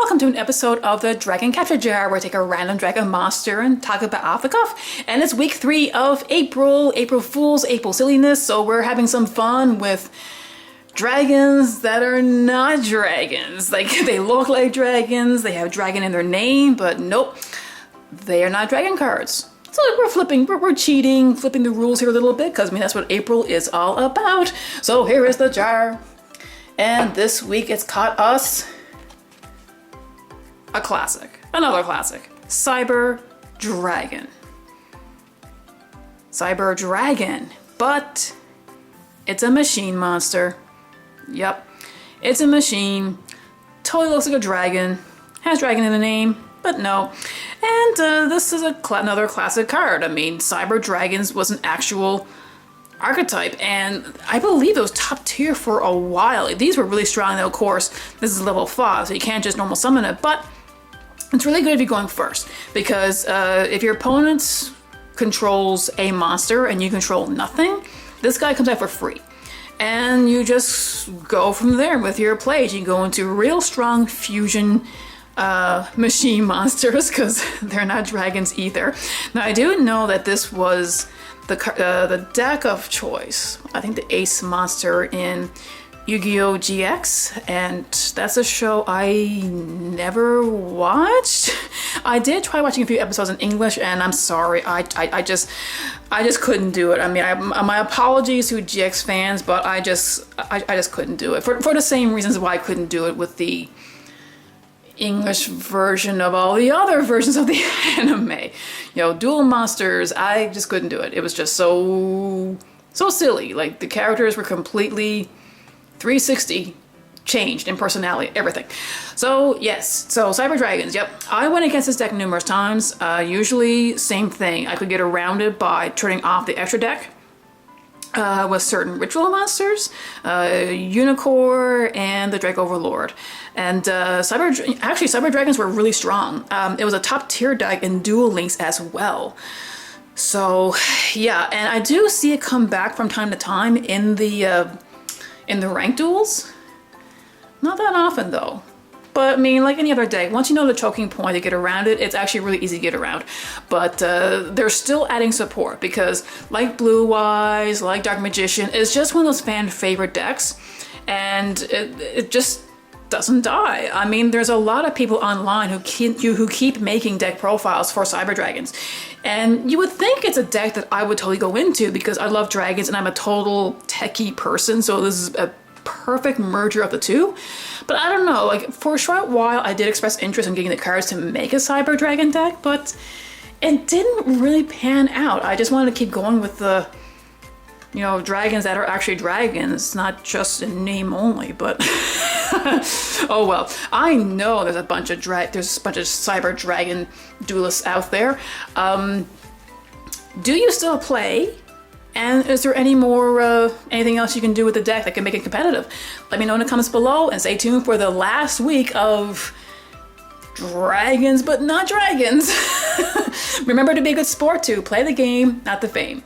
Welcome to an episode of the Dragon Capture Jar, where I take a random dragon monster and talk about off the cuff. And it's week 3 of April Fools, April silliness, so we're having some fun with dragons that are not dragons. Like, they look like dragons, they have dragon in their name, but nope, they are not dragon cards. So we're cheating, flipping the rules here a little bit, because I mean, that's what April is all about. So here is the jar. And this week it's caught us a classic, another classic, Cyber Dragon. Cyber Dragon, but it's a machine monster. Yep, it's a machine, totally looks like a dragon, has dragon in the name, but no. And this is another classic card. I mean, Cyber Dragons was an actual archetype, and I believe it was top tier for a while. These were really strong, though. Of course, this is level 5, so you can't just normal summon it, but it's really good if you're going first, because if your opponent controls a monster and you control nothing, this guy comes out for free. And you just go from there with your plays. You go into real strong fusion machine monsters, because they're not dragons either. Now, I do know that this was the deck of choice. I think the ace monster in Yu-Gi-Oh! GX, and that's a show I never watched. I did try watching a few episodes in English, and I'm sorry, I just couldn't do it. I mean, my apologies to GX fans, but I just couldn't do it for the same reasons why I couldn't do it with the English version of all the other versions of the anime. You know, Duel Monsters, I just couldn't do it. It was just so silly. Like, the characters were completely 360 changed in personality, everything. So yes, so Cyber Dragons, yep. I went against this deck numerous times. Usually same thing. I could get around it by turning off the extra deck with certain ritual monsters, Unicorn and the Drake Overlord. And Cyber Dragons were really strong. It was a top tier deck in Duel Links as well. So yeah, and I do see it come back from time to time in the ranked duels. Not that often though. But I mean, like any other deck, once you know the choking point to get around it, it's actually really easy to get around. But they're still adding support, because like Blue Eyes, like Dark Magician, it's just one of those fan favorite decks, and it just doesn't die. I mean, there's a lot of people online who keep making deck profiles for Cyber Dragons, and you would think it's a deck that I would totally go into, because I love dragons and I'm a total techie person, so this is a perfect merger of the two. But I don't know, like, for a short while I did express interest in getting the cards to make a Cyber Dragon deck, but it didn't really pan out. I just wanted to keep going with the, you know, dragons that are actually dragons, not just in name only. But oh well. I know there's a bunch of Cyber Dragon duelists out there. Do you still play? And is there any more, anything else you can do with the deck that can make it competitive? Let me know in the comments below, and stay tuned for the last week of dragons, but not dragons. Remember to be a good sport too. Play the game, not the fame.